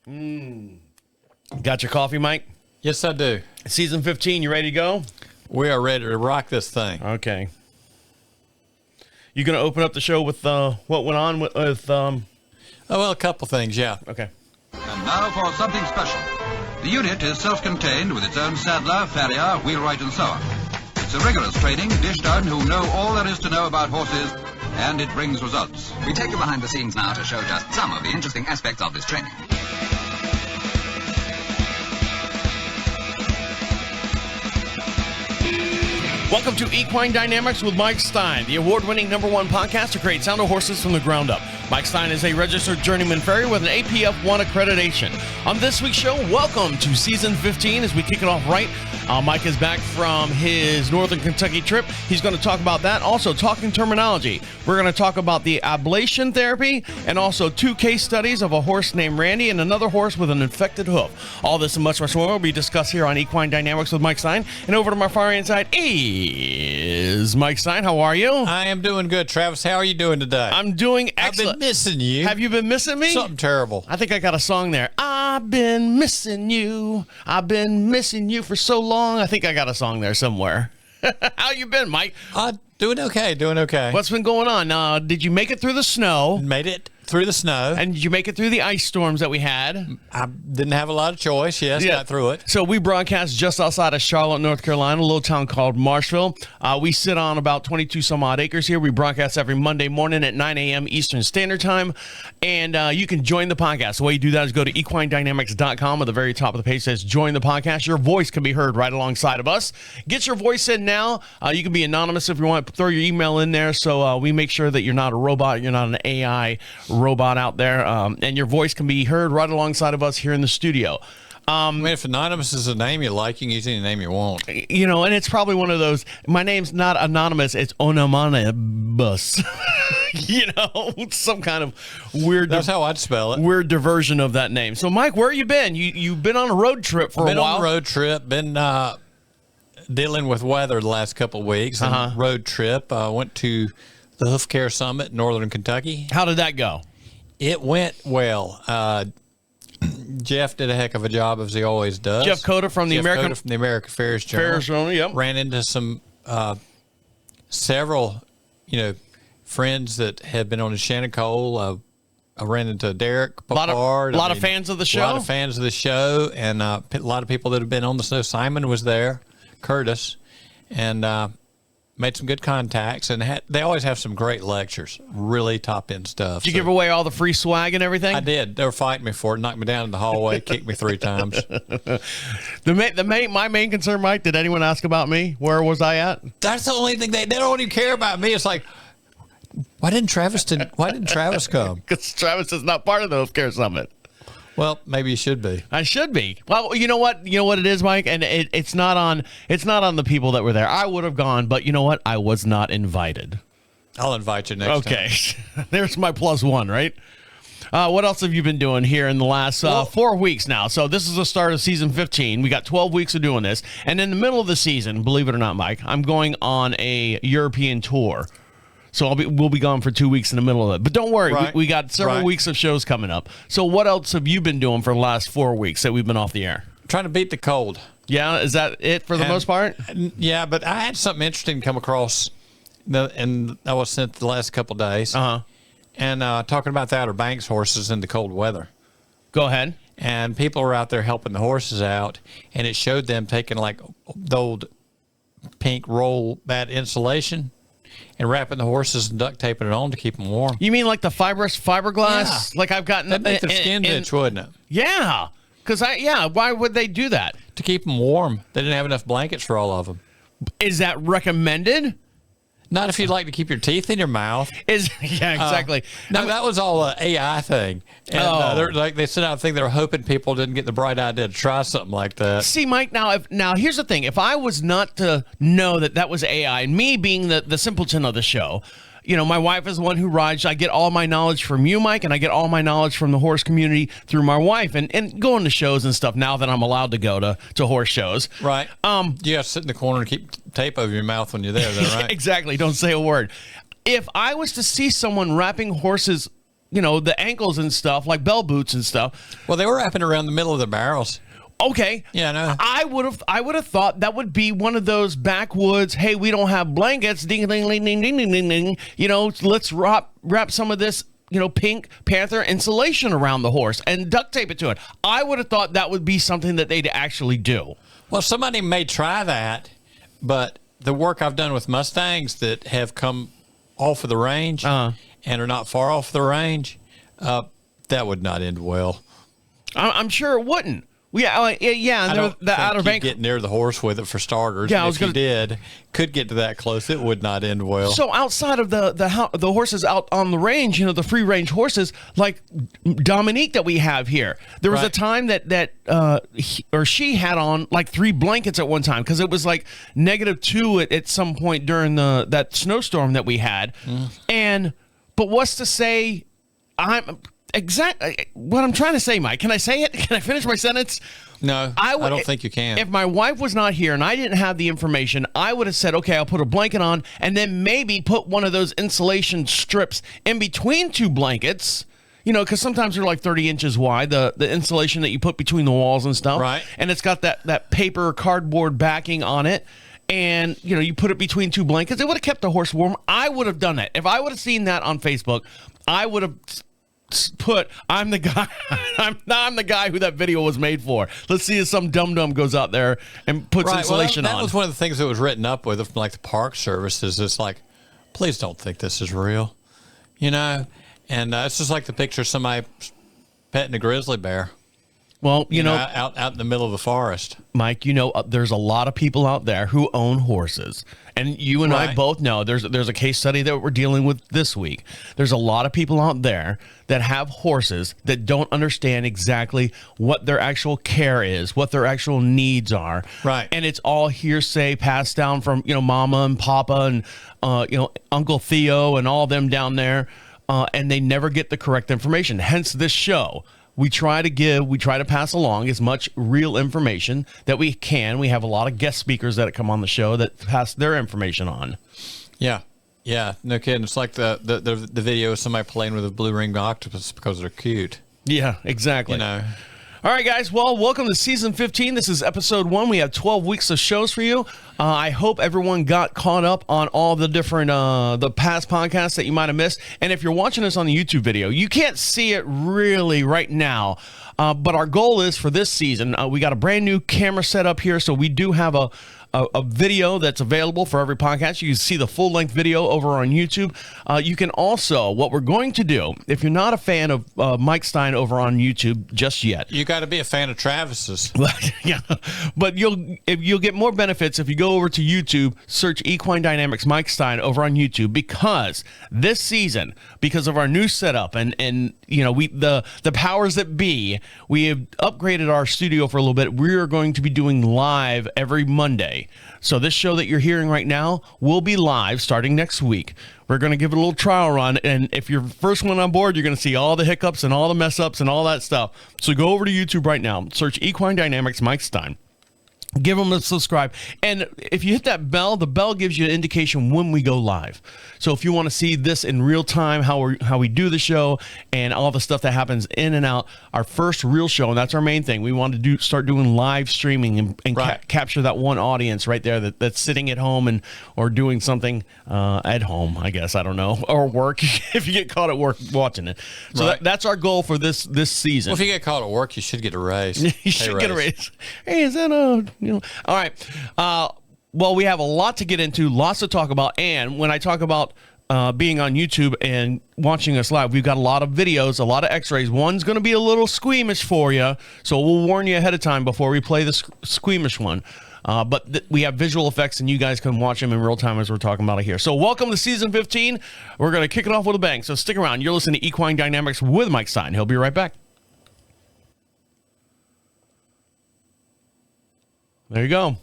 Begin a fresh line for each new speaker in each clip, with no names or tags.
Got your coffee, Mike?
Yes, I do.
Season 15, you ready to go?
We are ready to rock this thing.
Okay. You going to open up the show with what went on with
Oh, well, a couple things, yeah.
Okay.
And now for something special. The unit is self-contained with its own saddler, farrier, wheelwright and so on. It's a rigorous training dished out who know all there is to know about horses, and it brings results.
We take you behind the scenes now to show just some of the interesting aspects of this training.
Welcome to Equine Dynamics with Mike Stine, the award-winning #1 podcast to create sound of horses from the ground up. Mike Stine is a registered journeyman farrier with an APF1 accreditation. On this week's show, welcome to Season 15 as we kick it off right. Mike is back from his Northern Kentucky trip. He's going to talk about that. Also, talking terminology. We're going to talk about the ablation therapy and also 2 case studies of a horse named Randy and another horse with an infected hoof. All this and much more will be discussed here on Equine Dynamics with Mike Stine. And over to my far right side is Mike Stine. How are you?
I am doing good. Travis, how are you doing today?
I'm doing excellent.
I've been missing you.
Have you been missing me?
Something terrible.
I think I got a song there. I've been missing you. I've been missing you for so long. I think I got a song there somewhere. How you been, Mike?
Doing okay.
What's been going on? Did you make it through the snow?
Made it through the snow.
And did you make it through the ice storms that we had?
I didn't have a lot of choice. Yes, got through it.
So we broadcast just outside of Charlotte, North Carolina, a little town called Marshville. We sit on about 22 some odd acres here. We broadcast every Monday morning at 9 a.m. Eastern Standard Time. And you can join the podcast. The way you do that is go to equinedynamics.com. At the very top of the page says join the podcast. Your voice can be heard right alongside of us. Get your voice in now. You can be anonymous if you want. Throw your email in there so we make sure that you're not a robot. You're not an AI robot out there. And your voice can be heard right alongside of us here in the studio.
I mean, if anonymous is a name you like, you can use any name you want.
You know, and it's probably one of those, my name's not anonymous, it's onomanibus. You know, some kind of weird.
That's how I'd spell it.
Weird diversion of that name. So, Mike, where you been? You've been on a road trip for a while.
Been on a road trip. Been dealing with weather the last couple of weeks. Road trip. Went to the Hoof Care Summit in Northern Kentucky.
How did that go?
It went well. Jeff did a heck of a job, as he always does.
Jeff Coda from the American
Farriers Journal.
Yep.
Ran into some several, friends that had been on the Shannon-Cole. I ran into Derek Papard.
A lot of fans of the show.
A lot of fans of the show, and a lot of people that have been on the snow. Simon was there, Curtis, and made some good contacts, and they always have some great lectures, really top-end stuff.
Did you give away all the free swag and everything?
I did. They were fighting me for it, knocked me down in the hallway, kicked me 3 times.
My main concern, Mike, did anyone ask about me? Where was I at?
That's the only thing. They don't even care about me. It's like, why didn't Travis come?
Because Travis is not part of the Hoof Care Summit.
Well, maybe you should be.
I should be. Well, you know what? You know what it is, Mike? And it's not on the people that were there. I would have gone, but you know what? I was not invited.
I'll invite you next time.
Okay. There's my +1, right? What else have you been doing here in the last 4 weeks now? So this is the start of season 15. We got 12 weeks of doing this. And in the middle of the season, believe it or not, Mike, I'm going on a European tour. So we'll be gone for 2 weeks in the middle of it. But don't worry, we got several weeks of shows coming up. So what else have you been doing for the last 4 weeks that we've been off the air?
Trying to beat the cold.
Yeah, is that it for the most part?
Yeah, but I had something interesting come across, and I was sent the last couple of days. And talking about the Outer Banks horses in the cold weather.
Go ahead.
And people are out there helping the horses out, and it showed them taking like the old pink roll mat insulation and wrapping the horses and duct taping it on to keep them warm.
You mean like the fiberglass? Yeah. Like I've gotten...
That'd make their skin itch, wouldn't it?
Yeah. Because, why would they do that?
To keep them warm. They didn't have enough blankets for all of them.
Is that recommended?
Not if you'd like to keep your teeth in your mouth.
Yeah, exactly.
No, that was all an AI thing. And they sent out a thing they were hoping people didn't get the bright idea to try something like that.
See, Mike, now here's the thing. If I was not to know that was AI, and me being the simpleton of the show, my wife is the one who rides. I get all my knowledge from you, Mike, and I get all my knowledge from the horse community through my wife and going to shows and stuff now that I'm allowed to go to horse shows.
Right. You have to sit in the corner and keep tape over your mouth when you're there, though, right?
Exactly. Don't say a word. If I was to see someone wrapping horses the ankles and stuff, like bell boots and stuff.
Well, they were wrapping around the middle of the barrels.
Okay.
Yeah, no.
I would have thought that would be one of those backwoods, hey, we don't have blankets, ding ding ding ding ding ding ding. Let's wrap some of this, Pink Panther insulation around the horse and duct tape it to it. I would have thought that would be something that they'd actually do.
Well, somebody may try that, but the work I've done with Mustangs that have come off of the range and are not far off the range, that would not end well.
I'm sure it wouldn't. Yeah.
I don't
the Outer Bank.
Get near the horse with it for starters.
Yeah,
if you could get to that close, it would not end well.
So outside of the horses out on the range, the free range horses like Dominique that we have here, there was a time that she had on like 3 blankets at one time because it was like -2 at some point during that snowstorm that we had, but what's to say? Exactly what I'm trying to say, Mike. Can I say it? Can I finish my sentence?
No, I don't think you can.
If my wife was not here and I didn't have the information, I would have said, okay, I'll put a blanket on and then maybe put one of those insulation strips in between 2 blankets, because sometimes they're like 30 inches wide, the insulation that you put between the walls and stuff.
Right.
And it's got that paper cardboard backing on it. And, you put it between 2 blankets. It would have kept the horse warm. I would have done that. If I would have seen that on Facebook, I would have I'm the guy. I'm the guy who that video was made for. Let's see if some dum-dum goes out there and puts insulation on.
That was one of the things that was written up with, from like the Park Service. Is it's like, please don't think this is real, And it's just like the picture of somebody petting a grizzly bear.
Well,
out in the middle of the forest.
Mike, there's a lot of people out there who own horses. And you and I both know there's a case study that we're dealing with this week. There's a lot of people out there that have horses that don't understand exactly what their actual care is, what their actual needs are.
Right.
And it's all hearsay passed down from, Mama and Papa and, Uncle Theo and all them down there. And they never get the correct information. Hence this show. We try to pass along as much real information that we can. We have a lot of guest speakers that come on the show that pass their information on.
Yeah, no kidding. It's like the video of somebody playing with a blue-ringed octopus because they're cute.
Yeah, exactly. All right, guys. Well, welcome to season 15. This is episode 1. We have 12 weeks of shows for you. I hope everyone got caught up on all the different the past podcasts that you might have missed. And if you're watching this on the YouTube video, you can't see it really right now. But our goal is for this season, we got a brand new camera set up here. So we do have a video that's available for every podcast. You can see the full-length video over on YouTube. You can also, what we're going to do, if you're not a fan of Mike Stine over on YouTube just yet.
You got to be a fan of Travis's.
Yeah, but you'll get more benefits if you go over to YouTube, search Equine Dynamics Mike Stine over on YouTube, because this season, because of our new setup and the powers that be, we have upgraded our studio for a little bit. We are going to be doing live every Monday. So this show that you're hearing right now will be live starting next week. We're going to give it a little trial run, and if you're the first one on board, you're going to see all the hiccups and all the mess ups and all that stuff. So go over to YouTube right now, search Equine Dynamics Mike Stine. Give them a subscribe. And if you hit that bell, the bell gives you an indication when we go live. So if you want to see this in real time, how we do the show and all the stuff that happens in and out, our first real show, and that's our main thing. We want to start doing live streaming and capture that one audience right there that's sitting at home or doing something at home, I guess. I don't know. Or work, if you get caught at work watching it. So that's our goal for this season.
Well, if you get caught at work, you should get a raise.
You should get a raise. Hey, is that all right. Well, we have a lot to get into, lots to talk about. And when I talk about being on YouTube and watching us live, we've got a lot of videos, a lot of x-rays. One's going to be a little squeamish for you, so we'll warn you ahead of time before we play the squeamish one. But we have visual effects, and you guys can watch them in real time as we're talking about it here. So welcome to season 15. We're going to kick it off with a bang. So stick around. You're listening to Equine Dynamics with Mike Stine. He'll be right back. There you go.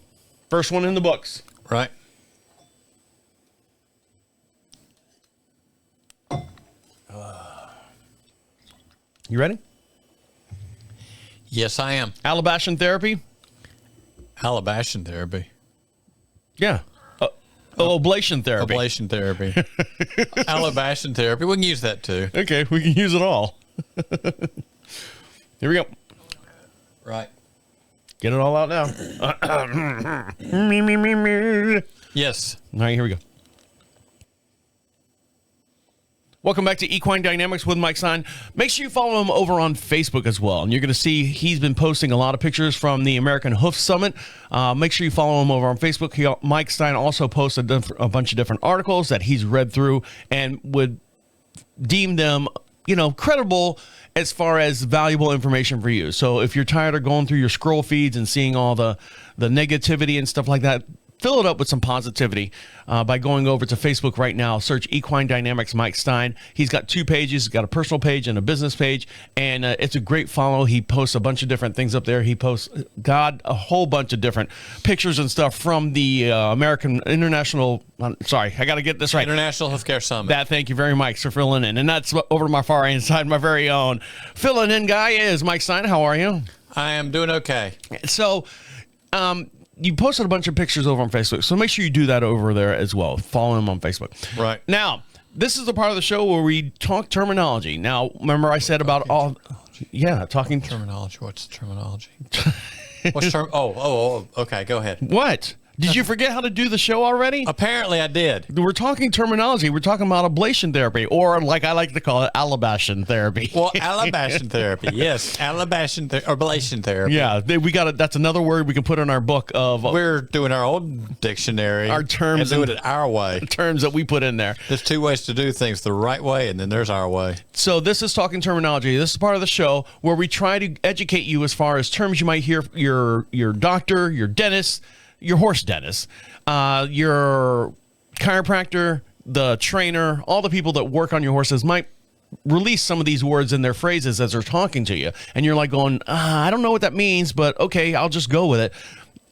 First one in the books.
Right.
You ready?
Yes, I am.
Ablation therapy?
Ablation therapy.
Yeah. Oh, ablation therapy.
Ablation therapy. Alabation therapy. We can use that too.
Okay, we can use it all. Here we go.
Right.
Get it all out now.
Yes.
All right, here we go. Welcome back to Equine Dynamics with Mike Stine. Make sure you follow him over on Facebook as well. And you're going to see he's been posting a lot of pictures from the American Hoof Summit. Make sure you follow him over on Facebook. Mike Stine also posts a bunch of different articles that he's read through and would deem them, credible as far as valuable information for you. So if you're tired of going through your scroll feeds and seeing all the negativity and stuff like that, fill it up with some positivity by going over to Facebook right now. Search Equine Dynamics Mike Stine. He's got 2 pages. He's got a personal page and a business page, and it's a great follow. He posts a bunch of different things up there. He posts, a whole bunch of different pictures and stuff from the International Hoof Care Summit. Thank you very much for filling in. And that's over to my far right side, my very own filling in guy is Mike Stine. How are you?
I am doing okay.
So, you posted a bunch of pictures over on Facebook, so make sure you do that over there as well. Follow him on Facebook.
Right.
Now, this is the part of the show where we talk terminology. Now, remember I said about all... Yeah, talking...
Terminology. What's terminology? What's term... Oh, okay, go ahead.
What? Did you forget how to do the show already?
Apparently I did.
We're talking terminology. We're talking about ablation therapy, or like I like to call it, alabation therapy.
Well, alabation therapy, yes. Ablation therapy.
Yeah, that's another word we can put in our book of...
We're doing our own dictionary.
Our terms.
And doing it our way.
Terms that we put in there.
There's 2 ways to do things, the right way, and then there's our way.
So this is talking terminology. This is part of the show where we try to educate you as far as terms you might hear your doctor, your dentist, your horse dentist, your chiropractor, the trainer, all the people that work on your horses might release some of these words in their phrases as they're talking to you. And you're like going, I don't know what that means, but okay, I'll just go with it.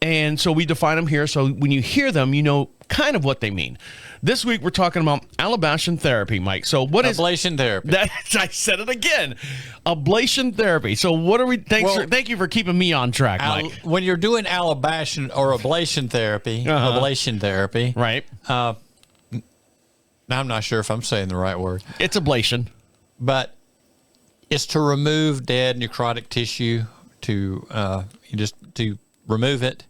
And so we define them here. So when you hear them, you know kind of what they mean. This week, we're talking about alabation therapy, Mike. So what is...
Ablation therapy.
I said it again. Ablation therapy. So what are we... Thank you for keeping me on track, Mike.
When you're doing alabation or ablation therapy,
right?
I'm not sure if I'm saying the right word.
It's ablation.
But it's to remove dead necrotic tissue, to remove it,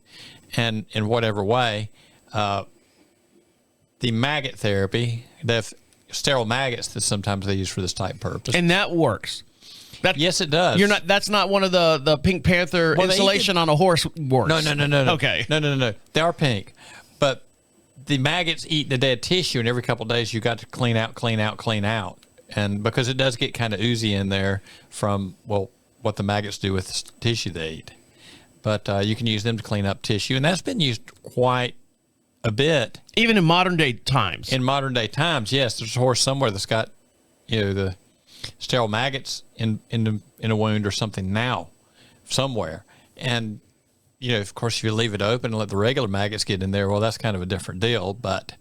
and in whatever way. The maggot therapy, they have sterile maggots that sometimes they use for this type of purpose.
And that works.
Yes, it does.
That's not one of the Pink Panther insulation on a horse works.
No.
Okay.
No. They are pink. But the maggots eat the dead tissue, and every couple of days you got to clean out. And because it does get kind of oozy in there from, what the maggots do with the tissue they eat. But you can use them to clean up tissue, and that's been used quite a bit.
Even in modern day times.
In modern day times, yes. There's a horse somewhere that's got, the sterile maggots in a wound or something now, somewhere. And, of course, if you leave it open and let the regular maggots get in there, well, that's kind of a different deal. But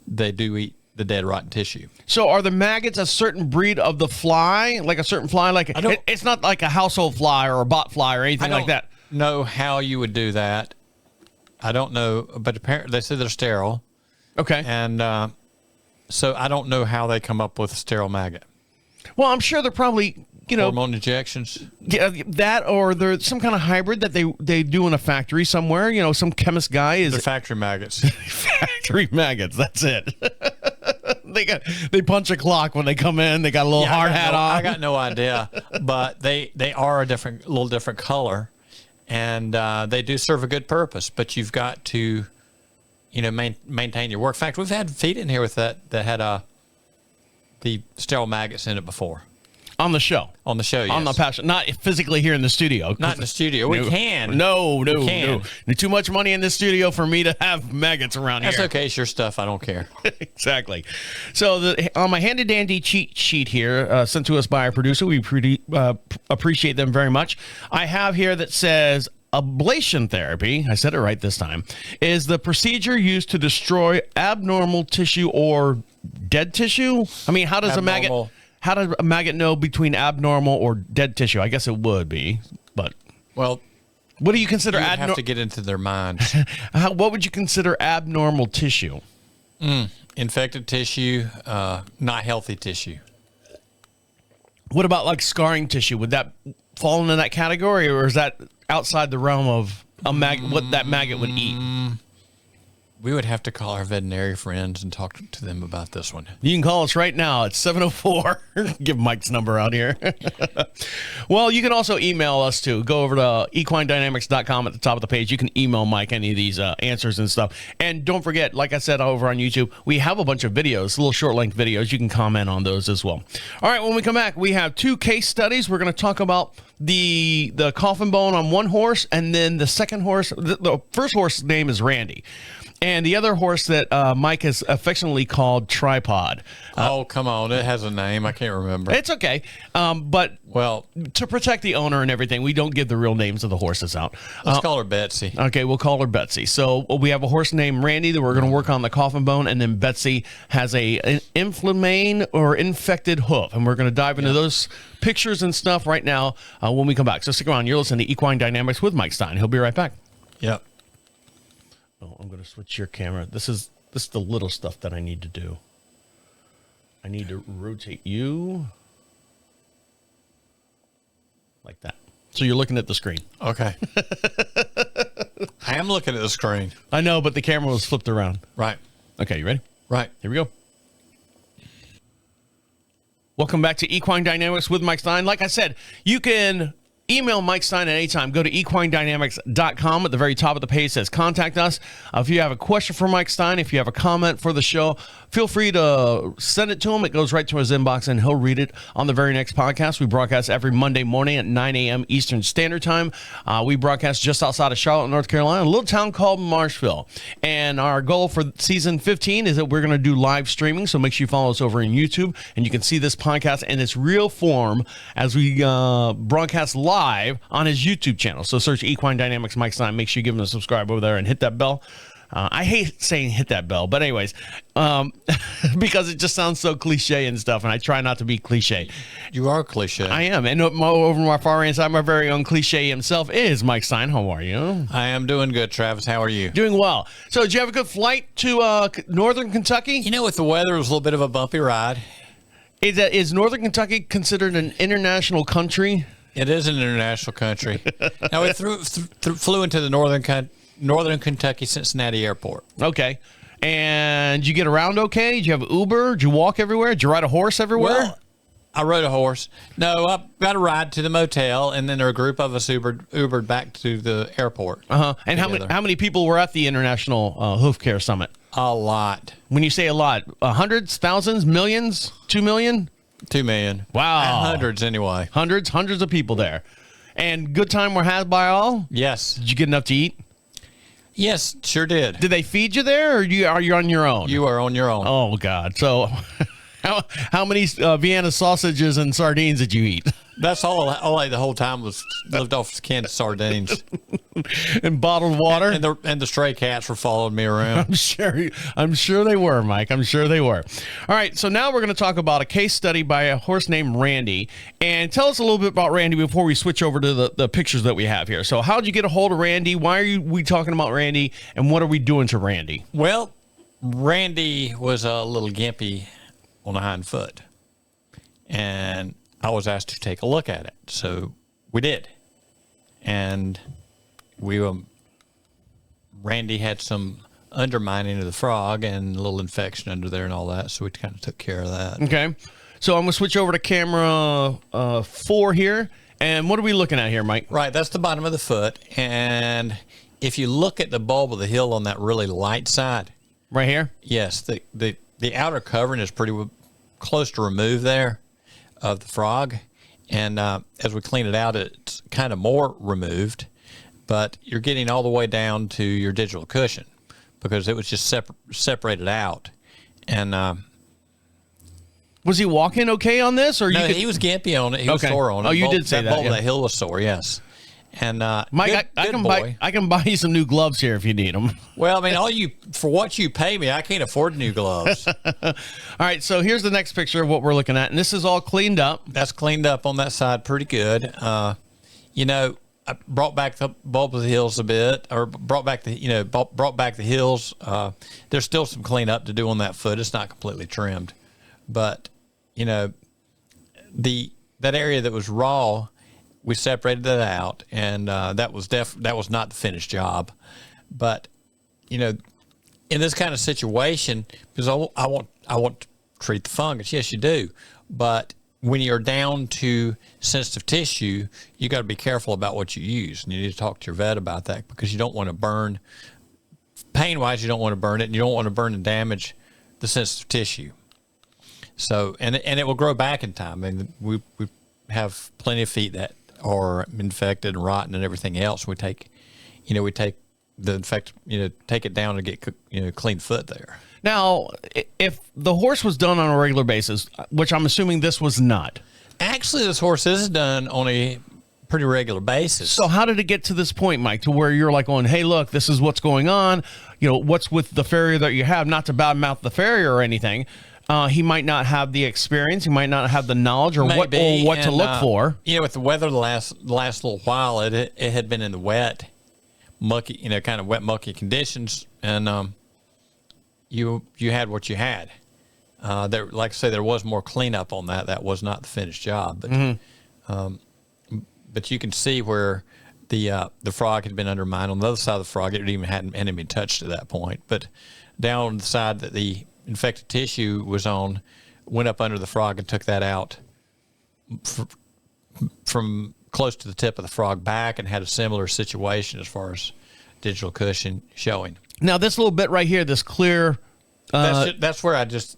they do eat the dead rotten tissue.
So are the maggots a certain breed of the fly? Like a certain fly? It's not like a household fly or a bot fly or anything like that.
I don't know how you would do that. I don't know, but apparently they say they're sterile.
Okay.
And so I don't know how they come up with a sterile maggot.
Well, I'm sure they're probably,
hormone injections.
Yeah, that or they're some kind of hybrid that they do in a factory somewhere. Some chemist guy is...
They're factory maggots.
Factory maggots, that's it. They punch a clock when they come in. They got a little hard hat on.
I got no idea, but they are a little different color. And they do serve a good purpose, but you've got to, maintain your work. In fact, we've had feet in here with that had the sterile maggots in it before.
On the show,
yes.
On the passion, not physically here in the studio.
Not in the studio. We can.
No. There's too much money in this studio for me to have maggots around here.
That's okay. It's your stuff. I don't care.
Exactly. So on my handy dandy cheat sheet here, sent to us by our producer, we appreciate them very much. I have here that says ablation therapy, I said it right this time, is the procedure used to destroy abnormal tissue or dead tissue. I mean, how does a maggot know between abnormal or dead tissue? I guess it would be, but...
Well,
what do you consider
abnormal? You have to get into their minds.
What would you consider abnormal tissue?
Infected tissue, not healthy tissue.
What about like scarring tissue? Would that fall into that category, or is that outside the realm of what that maggot would eat?
We would have to call our veterinary friends and talk to them about this one.
You can call us right now at 704. Give Mike's number out here. Well, you can also email us too. Go over to equinedynamics.com at the top of the page. You can email Mike any of these answers and stuff. And don't forget, like I said over on YouTube, we have a bunch of videos, little short-length videos. You can comment on those as well. All right, when we come back, we have 2 case studies. We're going to talk about the coffin bone on one horse, and then the second horse. The first horse's name is Randy. And the other horse that Mike has affectionately called Tripod.
Oh, come on. It has a name. I can't remember.
It's okay. But to protect the owner and everything, we don't give the real names of the horses out.
Let's call her Betsy.
Okay, we'll call her Betsy. So we have a horse named Randy that we're going to work on the coffin bone, and then Betsy has an inflamed or infected hoof. And we're going to dive into those pictures and stuff right now when we come back. So stick around. You're listening to Equine Dynamics with Mike Stine. He'll be right back.
Yep.
Oh, I'm going to switch your camera. This is the little stuff that I need to do. I need to rotate you like that. So you're looking at the screen.
Okay. I am looking at the screen.
I know, but the camera was flipped around.
Right.
Okay, you ready?
Right.
Here we go. Welcome back to Equine Dynamics with Mike Stine. Like I said, you can email Mike Stine at any time. Go to equinedynamics.com. At the very top of the page says contact us. If you have a question for Mike Stine, if you have a comment for the show, feel free to send it to him. It goes right to his inbox, and he'll read it on the very next podcast. We broadcast every Monday morning at 9 a.m. Eastern Standard Time. We broadcast just outside of Charlotte, North Carolina, a little town called Marshville. And our goal for season 15 is that we're going to do live streaming, so make sure you follow us over in YouTube, and you can see this podcast in its real form as we broadcast live on his YouTube channel. So search Equine Dynamics Mike Stine. Make sure you give him a subscribe over there and hit that bell. I hate saying hit that bell, but anyways, because it just sounds so cliche and stuff, and I try not to be cliche.
You are cliche.
I am. And over my far right side, my very own cliche himself is Mike Stine. How are you?
I am doing good, Travis. How are you?
Doing well. So did you have a good flight to northern Kentucky?
You know, with the weather, it was a little bit of a bumpy ride.
Is northern Kentucky considered an international country?
It is an international country. Now, we flew into the northern Kentucky Cincinnati Airport.
Okay. And did you get around okay? Did you have Uber? Did you walk everywhere? Did you ride a horse everywhere?
Well, I rode a horse. No, I got a ride to the motel, and then there were a group of us Ubered back to the airport.
Uh-huh. And how many people were at the International Hoof Care Summit?
A lot.
When you say a lot, hundreds, thousands, millions, 2 million?
2 million.
Wow.
Hundreds anyway.
Hundreds of people there. And good time were had by all?
Yes.
Did you get enough to eat?
Yes, sure did.
Did they feed you there, or are you on your own?
You are on your own.
Oh, God. So how many Vienna sausages and sardines did you eat?
That's all I ate the whole time was lived off canned sardines.
And bottled water?
And the stray cats were following me around.
I'm sure they were, Mike. I'm sure they were. All right, so now we're going to talk about a case study by a horse named Randy. And tell us a little bit about Randy before we switch over to the pictures that we have here. So how'd you get a hold of Randy? Why are we talking about Randy? And what are we doing to Randy?
Well, Randy was a little gimpy on the hind foot. And I was asked to take a look at it. So we did. And Randy had some undermining of the frog and a little infection under there and all that. So we kind of took care of that.
Okay. So I'm going to switch over to camera 4 here. And what are we looking at here, Mike?
Right. That's the bottom of the foot. And if you look at the bulb of the heel on that really light side.
Right here?
Yes. The outer covering is pretty close to removed there of the frog. And as we clean it out, it's kind of more removed. But you're getting all the way down to your digital cushion because it was just separated out. And
was he walking okay on this, or
no? He was gimpy on it. He was sore on it.
Oh, you did say that.
Bulb of the heel was sore. Yes. And
Mike, I can buy you some new gloves here if you need them.
Well, I mean, for what you pay me, I can't afford new gloves.
All right, so here's the next picture of what we're looking at, and this is all cleaned up.
That's cleaned up on that side pretty good. You know, I brought back the bulb of the heels a bit, or brought back the brought back the heels. There's still some cleanup to do on that foot. It's not completely trimmed, but that area that was raw, we separated that out, and that was not the finished job. But in this kind of situation, because I want to treat the fungus. Yes, you do, but when you're down to sensitive tissue, you got to be careful about what you use, and you need to talk to your vet about that, because you don't want to burn. Pain-wise, you don't want to burn it, and you don't want to burn and damage the sensitive tissue. So, and it will grow back in time. I mean, we have plenty of feet that are infected and rotten and everything else. We take the infect, take it down and get clean foot there.
Now, if the horse was done on a regular basis, which I'm assuming this was not.
Actually, this horse is done on a pretty regular basis.
So how did it get to this point, Mike, to where you're like going, hey, look, this is what's going on. What's with the farrier that you have, not to badmouth the farrier or anything. He might not have the experience. He might not have the knowledge or what to look for.
With the weather the last little while, it had been in the wet, mucky, kind of wet, mucky conditions. And, you had what you had. There, like I say, there was more cleanup on that. That was not the finished job, but but you can see where the frog had been undermined. On the other side of the frog, it hadn't been touched at that point. But down the side that the infected tissue was on, went up under the frog and took that out from close to the tip of the frog back, and had a similar situation as far as digital cushion showing.
Now, this little bit right here, this clear...
that's where I just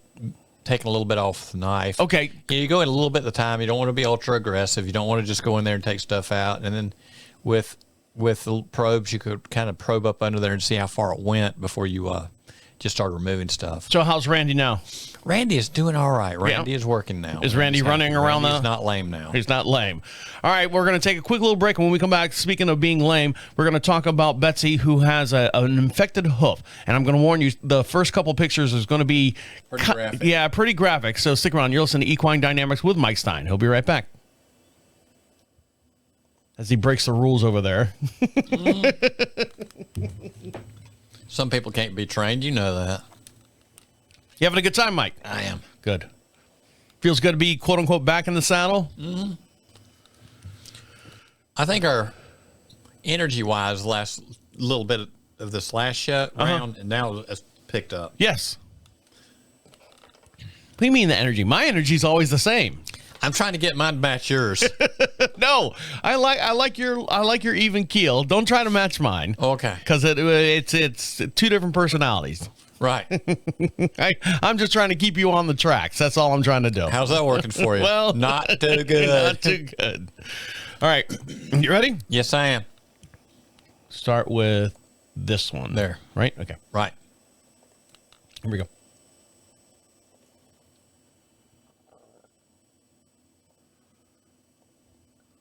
taken a little bit off the knife.
Okay.
You go in a little bit at a time. You don't want to be ultra aggressive. You don't want to just go in there and take stuff out. And then with the probes, you could kind of probe up under there and see how far it went before you just start removing stuff.
So how's Randy now?
Randy is doing all right. Randy is working now.
Is Randy running around now?
He's not lame now.
He's not lame. All right, we're going to take a quick little break. And when we come back, speaking of being lame, we're going to talk about Betsy, who has an infected hoof. And I'm going to warn you, the first couple pictures is going to be
pretty graphic.
Yeah, pretty graphic. So stick around. You're listening to Equine Dynamics with Mike Stine. He'll be right back. As he breaks the rules over there.
Some people can't be trained. You know that.
You having a good time, Mike?
I am.
Good. Feels good to be, quote unquote, back in the saddle?
Mm-hmm. I think our energy-wise, the last little bit of this last round, and now it's picked up.
Yes. What do you mean the energy? My energy's always the same.
I'm trying to get mine to match yours.
No, I like your even keel. Don't try to match mine.
Okay.
Because it's two different personalities.
Right.
I'm just trying to keep you on the tracks. That's all I'm trying to do.
How's that working for you?
Well,
not too good.
Not too good. All right. You ready?
Yes, I am.
Start with this one.
There.
Right? Okay.
Right.
Here we go.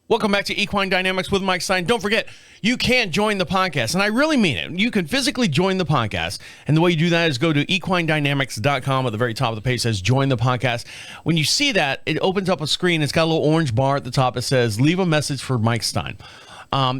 Welcome back to Equine Dynamics with Mike Stine. Don't forget, you can join the podcast, and I really mean it. You can physically join the podcast, and the way you do that is go to equinedynamics.com. At the very top of the page says join the podcast. When you see that, it opens up a screen. It's got a little orange bar at the top. It says leave a message for Mike Stine.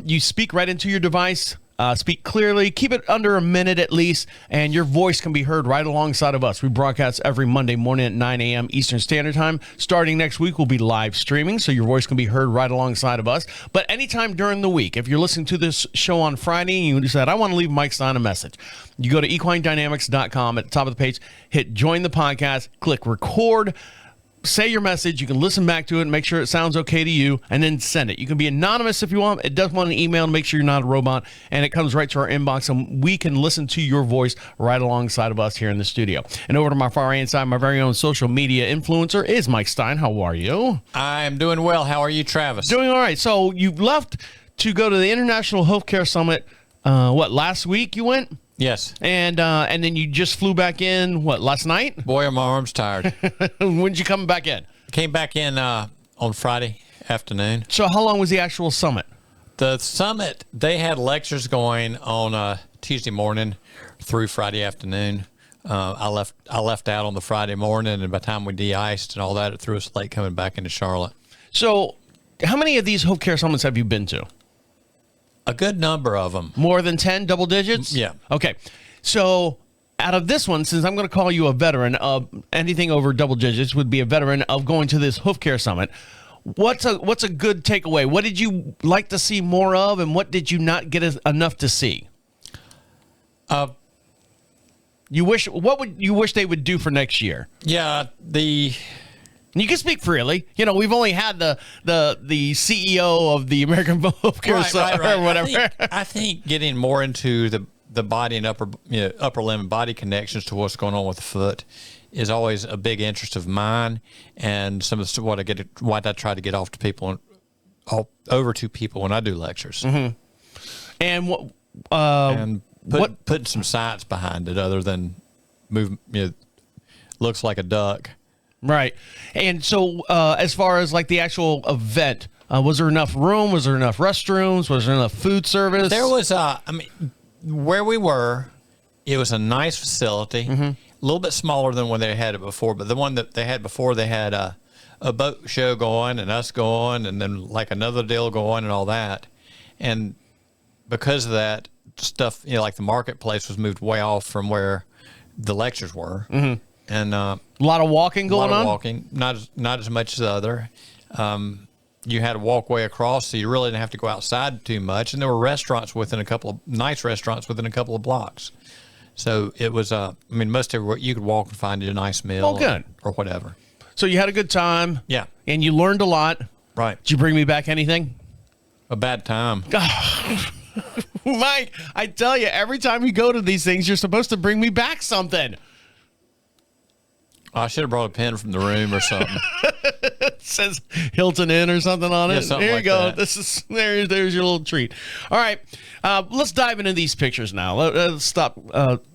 You speak right into your device. Speak clearly, keep it under a minute at least, and your voice can be heard right alongside of us. We broadcast every Monday morning at 9 a.m. Eastern Standard Time. Starting next week, we'll be live streaming, so your voice can be heard right alongside of us. But anytime during the week, if you're listening to this show on Friday and you decide, I want to leave Mike Stine a message, you go to equinedynamics.com. At the top of the page, hit join the podcast, click record, say your message. You can listen back to it and make sure it sounds okay to you, and then send it. You can be anonymous if you want. It does want an email to make sure you're not a robot, and it comes right to our inbox, and we can listen to your voice right alongside of us here in the studio. And over to my far right side, my very own social media influencer is Mike Stine. How are you?
I'm doing well. How are you, Travis?
Doing all right. So you left to go to the International Hoof Care Summit. Last week you went?
Yes.
And then you just flew back in, last night?
Boy, are my arms tired.
When did you come back in?
Came back in on Friday afternoon.
So how long was the actual summit?
The summit, they had lectures going on Tuesday morning through Friday afternoon. I left out on the Friday morning, and by the time we de-iced and all that, it threw us late coming back into Charlotte.
So how many of these hoof care summits have you been to?
A good number of them.
More than 10, double digits?
Yeah.
Okay. So out of this one, since I'm going to call you a veteran of anything over double digits would be a veteran of going to this Hoof Care Summit. What's a good takeaway? What did you like to see more of, and what did you not get enough to see? What would you wish they would do for next year?
Yeah,
You can speak freely. You know, we've only had the CEO of the American Hoof Care Summit or whatever.
I think getting more into the body and upper limb and body connections to what's going on with the foot is always a big interest of mine, and some of what I try to get off to people, over to people when I do lectures.
Mm-hmm. And
putting some science behind it, other than looks like a duck.
Right. And so as far as like the actual event, was there enough room? Was there enough restrooms? Was there enough food service?
There was, where we were, it was a nice facility, a little bit smaller than when they had it before, but the one that they had before, they had a boat show going and us going and then like another deal going and all that. And because of that stuff, like the marketplace was moved way off from where the lectures were. Mm-hmm. And
a lot of walking going on?
A lot of walking, not as much as the other. You had a walkway across, so you really didn't have to go outside too much. And there were restaurants nice restaurants within a couple of blocks. So it was, most everywhere you could walk and find a nice meal or whatever.
So you had a good time.
Yeah.
And you learned a lot.
Right.
Did you bring me back anything?
A bad time.
Mike, I tell you, every time you go to these things, you're supposed to bring me back something.
I should have brought a pen from the room or something.
It says Hilton Inn or something on it.
Something
Here you
like
go.
that.
There's your little treat. All right, let's dive into these pictures now. Let's stop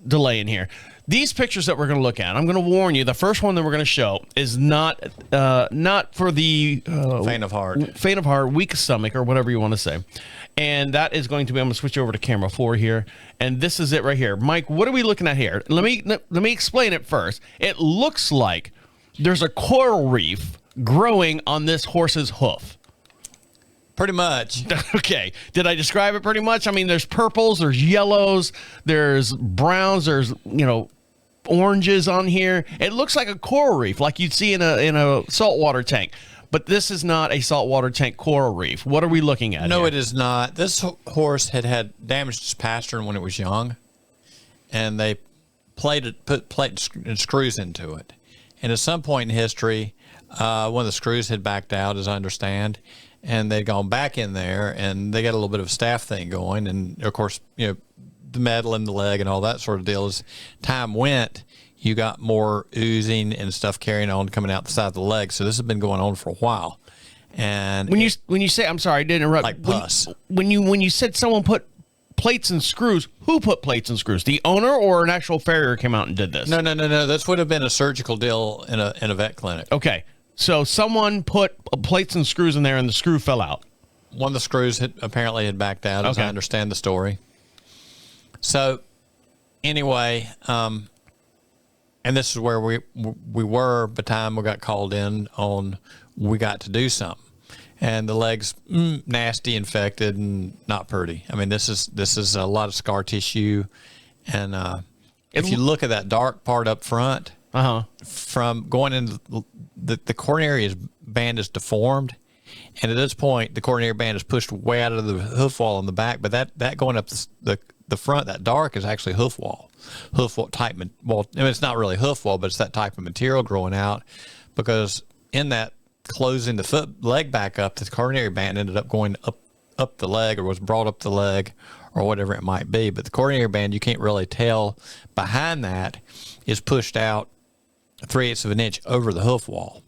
delaying here. These pictures that we're going to look at, I'm going to warn you. The first one that we're going to show is not for the
faint of heart,
weak stomach, or whatever you want to say. And that is going to be. I'm going to switch over to camera 4 here, and this is it right here. Mike, what are we looking at here? Let me explain it first. It looks like there's a coral reef growing on this horse's hoof.
Pretty much.
Okay. Did I describe it pretty much? I mean, there's purples, there's yellows, there's browns, there's oranges on here. It looks like a coral reef, like you'd see in a saltwater tank. But this is not a saltwater tank coral reef. What are we looking at?
No,
here?
it is not. This horse had damaged his pastern when it was young, and they put plate and screws into it. And at some point in history, one of the screws had backed out, as I understand, and they'd gone back in there, and they got a little bit of a staph thing going. And, of course, the metal in the leg and all that sort of deal. As time went, you got more oozing and stuff carrying on coming out the side of the leg. So this has been going on for a while. And
when you say, I'm sorry, I didn't interrupt.
Like pus.
When you said someone put plates and screws, who put plates and screws? The owner or an actual farrier came out and did this?
No. This would have been a surgical deal in a vet clinic.
Okay. So someone put plates and screws in there and the screw fell out.
One of the screws apparently had backed out, as I understand the story. So anyway, and this is where we were by the time we got called in on we got to do something. And the leg's nasty, infected, and not pretty. I mean, this is a lot of scar tissue. And if you look at that dark part up front, from going into the coronary band is deformed. And at this point, the coronary band is pushed way out of the hoof wall on the back. But that going up the front, that dark, is actually hoof wall type. Well, I mean, it's not really hoof wall, but it's that type of material growing out, because in that closing the leg back up, the coronary band ended up going up the leg, or was brought up the leg, or whatever it might be. But the coronary band, you can't really tell behind that, is pushed out 3/8 of an inch over the hoof wall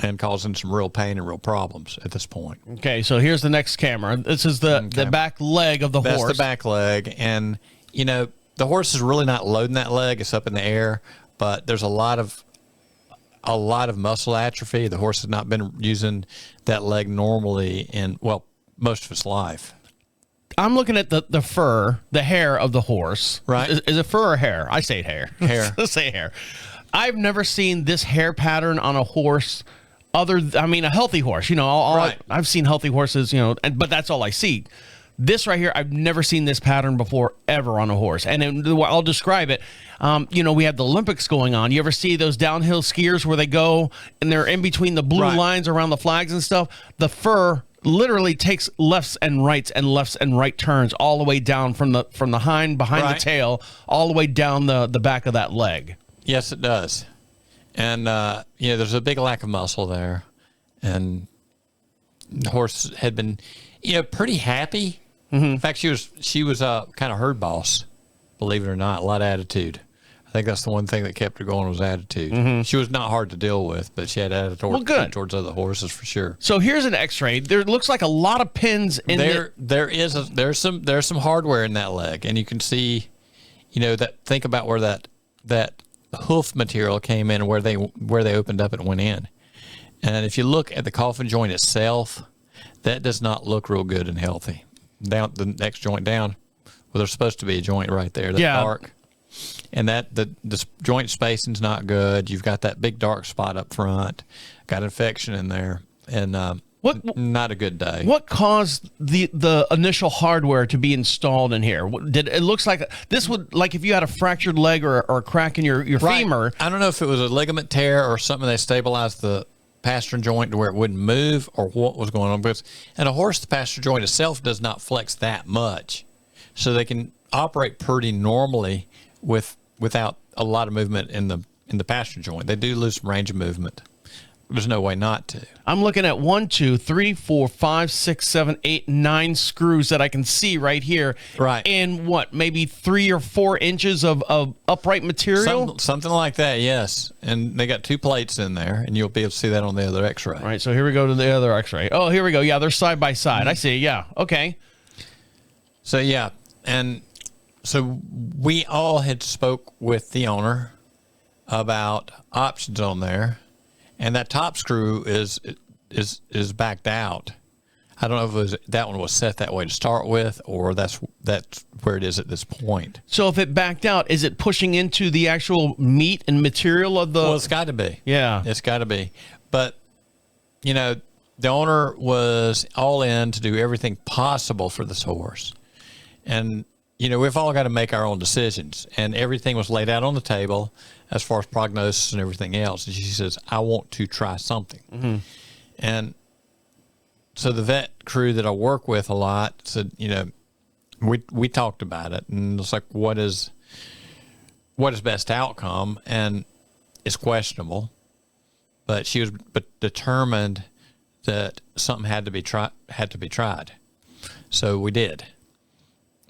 and causing some real pain and real problems at this point.
Okay, so here's the next camera. This is the back leg of the horse.
That's the back leg. And, the horse is really not loading that leg. It's up in the air, but there's a lot of muscle atrophy. The horse has not been using that leg normally in, most of its life.
I'm looking at the fur, the hair of the horse.
Right.
Is it fur or hair? I say hair.
Hair.
Let's say hair. I've never seen this hair pattern on a horse a healthy horse.
Right.
I've seen healthy horses, but that's all I see. This right here, I've never seen this pattern before ever on a horse. And I'll describe it. We have the Olympics going on. You ever see those downhill skiers where they go and they're in between the blue lines around the flags and stuff? The fur literally takes lefts and right turns all the way down from the hind behind the tail all the way down the back of that leg. Yes,
it does. And there's a big lack of muscle there, and the horse had been pretty happy. In fact, she was kind of herd boss, believe it or not. A lot of attitude. I think that's the one thing that kept her going was attitude. She was not hard to deal with, but she had attitude towards other horses for sure.
So here's an X-ray. There looks like a lot of pins in there.
There's some hardware in that leg, and you can see, think about where that hoof material came in, where they opened up and went in. And if you look at the coffin joint itself, that does not look real good and healthy. Down the next joint down, well, there's supposed to be a joint right there that's dark. And the joint spacing's not good. You've got that big dark spot up front, got infection in there, and not a good day.
What caused the initial hardware to be installed in here? It looks like this would, like if you had a fractured leg or a crack in your femur.
I don't know if it was a ligament tear or something. They stabilized the pastern joint to where it wouldn't move, or what was going on. Because in a horse, the pastern joint itself does not flex that much, so they can operate pretty normally without a lot of movement in the pastern joint. They do lose some range of movement. There's no way not to.
I'm looking at 1, 2, 3, 4, 5, 6, 7, 8, 9 screws that I can see right here.
Right.
And maybe 3 or 4 inches of upright material?
Something like that, yes. And they got 2 plates in there, and you'll be able to see that on the other X-ray.
All right, so here we go to the other X-ray. Oh, here we go. Yeah, they're side by side. I see. Yeah. Okay.
So, yeah. And so we all had spoke with the owner about options on there. And that top screw is backed out. I don't know if that one was set that way to start with, or that's where it is at this point.
So if it backed out, is it pushing into the actual meat and material of the?
Well, it's got to be.
Yeah,
it's got to be. But the owner was all in to do everything possible for this horse, and we've all got to make our own decisions, and everything was laid out on the table as far as prognosis and everything else. And she says, I want to try something. And so the vet crew that I work with a lot said, we talked about it, and it's like, what is best outcome? And it's questionable, but she was determined that something had to be tried. So we did.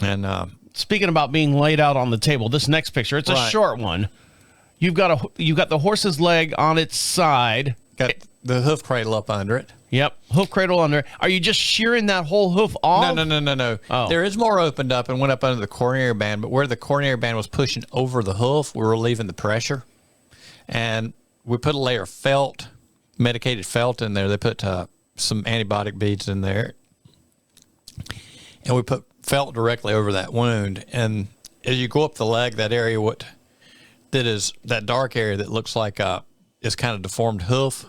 And
speaking about being laid out on the table, this next picture, it's a short one. You've got the horse's leg on its side.
Got the hoof cradle up under it.
Yep, hoof cradle under it. Are you just shearing that whole hoof off?
No.
Oh.
There is more opened up and went up under the coronary band, but where the coronary band was pushing over the hoof, we were relieving the pressure. And we put a layer of felt, medicated felt in there. They put some antibiotic beads in there. And we put felt directly over that wound. And as you go up the leg, that area, that dark area that looks like is kind of deformed hoof,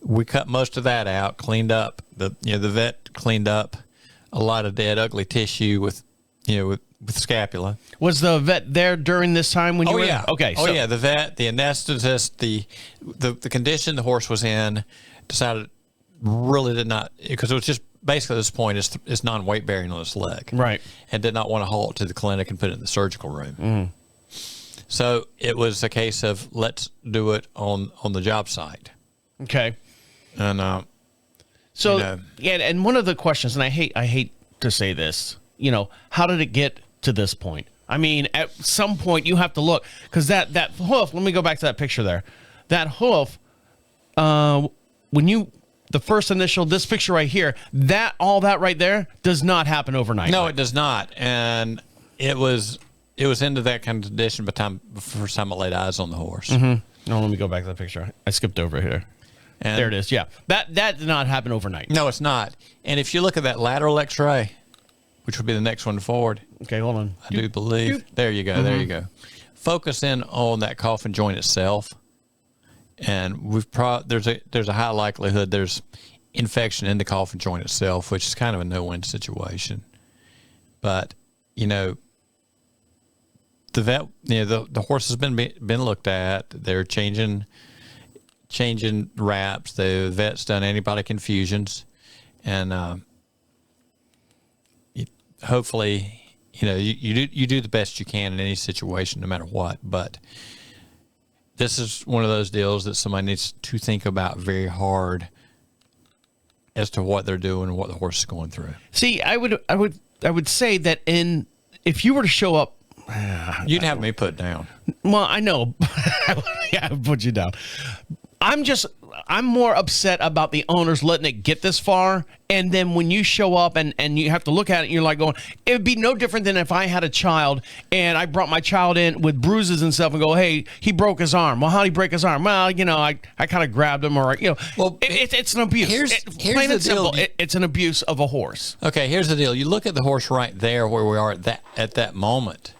we cut most of that out, cleaned up. The vet cleaned up a lot of dead, ugly tissue with scapula.
Was the vet there during this time when you were?
Yeah.
Okay.
Oh, yeah. The vet, the anesthetist, the condition the horse was in, decided really did not, because it was just basically at this point it's non-weight bearing on his leg.
Right.
And did not want to haul it to the clinic and put it in the surgical room. So it was a case of let's do it on the job site.
Okay.
And
and one of the questions, and I hate to say this, how did it get to this point? I mean, at some point you have to look, because that hoof. Let me go back to that picture there. That hoof, the first initial, this picture right here, all that right there does not happen overnight.
No, it does not, and it was into that kind of condition by the first time I laid eyes on the horse.
No, let me go back to that picture. I skipped over here. And there it is. Yeah, that did not happen overnight.
No, it's not. And if you look at that lateral X-ray, which would be the next one forward.
Okay, hold on.
I do believe. There you go. There you go. Focus in on that coffin joint itself, and there's a high likelihood there's infection in the coffin joint itself, which is kind of a no-win situation. But, the vet, the horse has been looked at. They're changing wraps. The vet's done antibiotic infusions, and hopefully, you do the best you can in any situation, no matter what. But this is one of those deals that somebody needs to think about very hard as to what they're doing and what the horse is going through.
See, I would say that if you were to show up,
you'd have me put down.
Well, I know. Yeah, I would put you down. I'm more upset about the owners letting it get this far. And then when you show up and you have to look at it, and you're like going, it would be no different than if I had a child and I brought my child in with bruises and stuff and go, hey, he broke his arm. Well, how'd he break his arm? Well, I kind of grabbed him, or, well, it's an abuse.
Here's
plain
the
and simple.
deal.
It's an abuse of a horse.
Okay, here's the deal. You look at the horse right there where we are at that moment.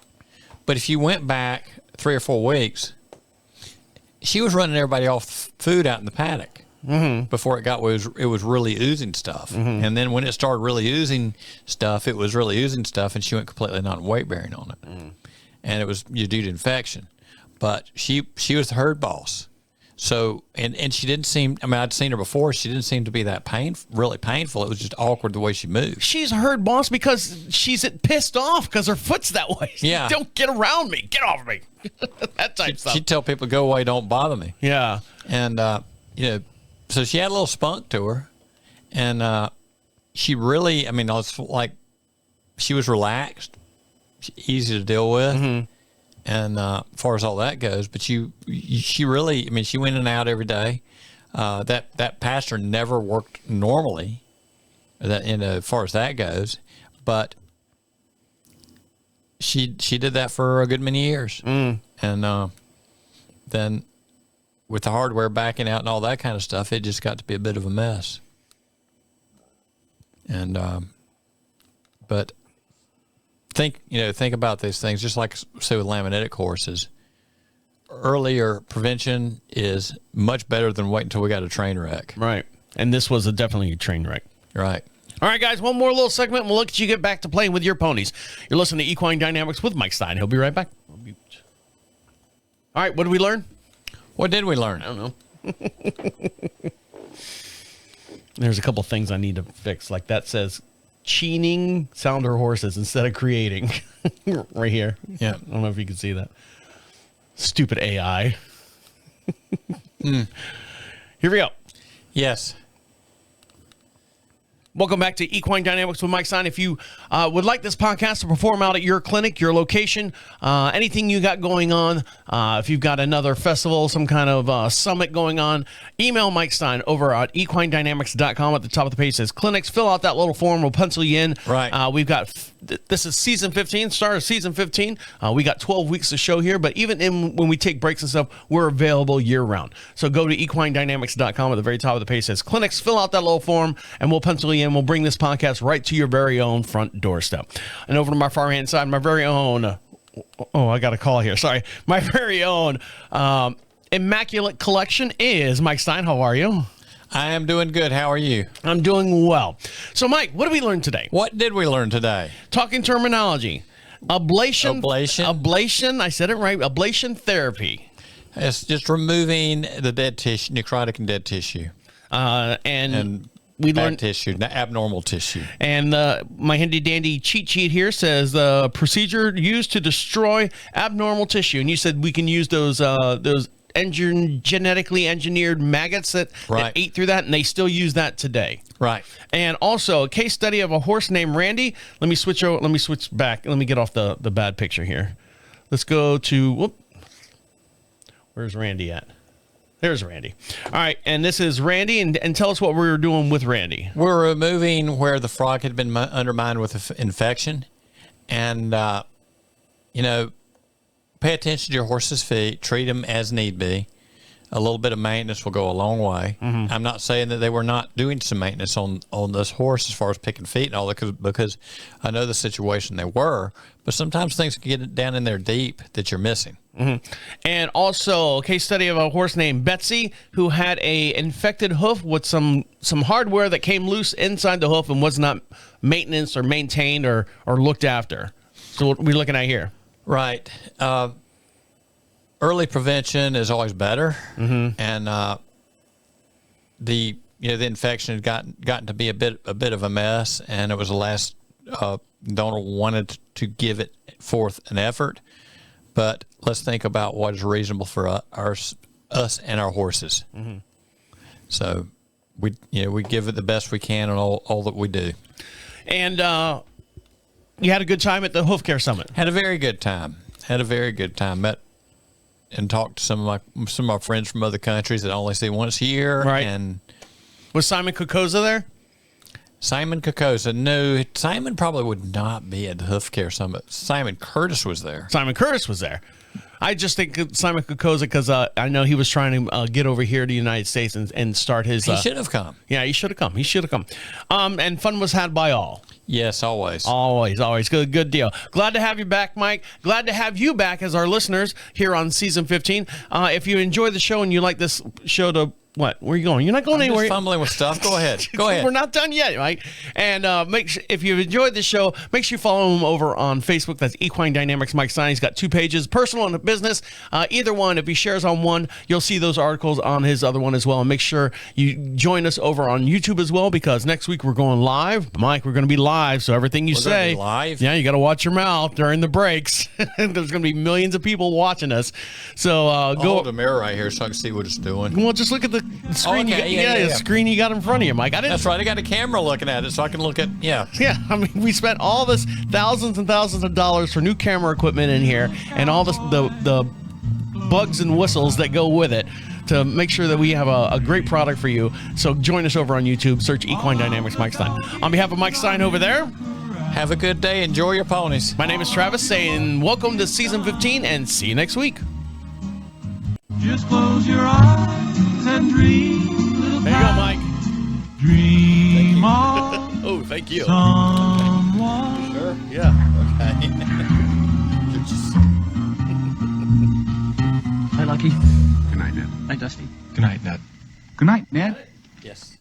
But if you went back 3 or 4 weeks, she was running everybody off food out in the paddock before it was really oozing stuff. And then when it started really oozing stuff, it was really oozing stuff, and she went completely non-weight bearing on it. And it was due to infection. But she was the herd boss. So, and she didn't seem, I'd seen her before. She didn't seem to be that really painful. It was just awkward the way she moved.
She's a herd boss because she's pissed off because her foot's that way.
Yeah.
Don't get around me. Get off me. That type stuff.
She'd tell people, go away, don't bother me.
Yeah.
And, so she had a little spunk to her. And she really, it's like she was relaxed, easy to deal with. And as far as all that goes, but she really, she went in and out every day. That pasture never worked normally, as far as that goes, but she did that for a good many years. And then with the hardware backing out and all that kind of stuff, it just got to be a bit of a mess. And but think about these things, just like, say, with laminitic horses. Earlier prevention is much better than waiting until we got a train wreck.
Right. And this was definitely a train wreck.
Right.
All right, guys, one more little segment, and we'll let you get back to playing with your ponies. You're listening to Equine Dynamics with Mike Stine. He'll be right back. All right, what did we learn?
What did we learn?
I don't know. There's a couple things I need to fix. Like that says cheening sounder horses instead of creating. Right here.
Yeah.
I don't know if you can see that. Stupid AI. Here we go.
Yes.
Welcome back to Equine Dynamics with Mike Stine. If you would like this podcast to perform out at your clinic, your location, anything you got going on, if you've got another festival, some kind of summit going on, email Mike Stine over at equinedynamics.com. At the top of the page says clinics. Fill out that little form. We'll pencil you in.
Right.
We've got, this is season 15, start of season 15. We got 12 weeks to show here, but even when we take breaks and stuff, we're available year round. So go to equinedynamics.com. At the very top of the page says clinics. Fill out that little form, and we'll pencil you in. We'll bring this podcast right to your very own front doorstep. And over to my far hand side, my very own, I got a call here. Sorry. My very own immaculate collection is Mike Stine. How are you?
I am doing good. How are you?
I'm doing well. So, Mike, what did we learn today?
What did we learn today?
Talking terminology. Ablation. I said it right. Ablation therapy.
It's just removing the dead tissue, necrotic and dead tissue. And we learned tissue, abnormal tissue. And
my handy dandy cheat sheet here says the procedure used to destroy abnormal tissue. And you said we can use those genetically engineered maggots that ate through that, and they still use that today.
Right.
And also a case study of a horse named Randy. Let me switch back. Let me get off the bad picture here. Let's go to where's Randy at? There's Randy. All right, and this is Randy, and tell us what we were doing with Randy.
We're removing where the frog had been undermined with infection, and pay attention to your horse's feet. Treat them as need be. a little bit of maintenance will go a long way. I'm not saying that they were not doing some maintenance on this horse as far as picking feet and all that, because I know the situation they were, but sometimes things can get down in there deep that you're missing.
And also a case study of a horse named Betsy who had a infected hoof with some hardware that came loose inside the hoof and was not maintenance or maintained or looked after. So what are we looking at here?
Right. Early prevention is always better, and the infection had gotten to be a bit of a mess, and it was the last donor wanted to give it forth an effort. But let's think about what is reasonable for us and our horses. So we give it the best we can on all that we do. And
you had a good time at the Hoof Care Summit.
Had a very good time. Met and talked to some of my friends from other countries that I only see once a year.
Right.
And
was Simon Kokoza there?
Simon Kokoza. No, Simon probably would not be at the Hoof Care Summit. Simon Curtis was there.
Simon Curtis was there. I just think Simon Kokoza because I know he was trying to get over here to the United States and start his.
He should have come.
Yeah, he should have come. And fun was had by all.
Yes, always.
Always. Good deal. Glad to have you back, Mike. Glad to have you back as our listeners here on season 15. If you enjoy the show and you like this show to... What? Where are you going? You're not going anywhere.
Just fumbling with stuff. Go ahead.
We're not done yet, right? And if you've enjoyed the show, make sure you follow him over on Facebook. That's Equine Dynamics Mike Stine. He's got 2 pages, personal and business. Either one, if he shares on one, you'll see those articles on his other one as well. And make sure you join us over on YouTube as well, because next week we're going live. Mike, we're going to be live, so everything you say,
live.
Yeah, you got to watch your mouth during the breaks. There's going to be millions of people watching us. So
go hold the mirror right here so I can see what it's doing.
Well, just look at the screen. The screen you got in front of you, Mike.
That's right. I got a camera looking at it, so I can look at. Yeah.
I mean, we spent all this thousands and thousands of dollars for new camera equipment in here, and all the bugs and whistles that go with it to make sure that we have a great product for you. So join us over on YouTube. Search Equine Dynamics Mike Stine. On behalf of Mike Stine over there,
have a good day. Enjoy your ponies.
My name is Travis, saying welcome to season 15, and see you next week.
Just close your eyes and dream.
There you go, Mike.
Dream on.
Oh, thank you.
Someone.
Sure?
Yeah.
Okay.
Hi, Lucky.
Good night, Ned.
Hi, Dusty.
Good night, Ned.
Good night, Ned.
Yes.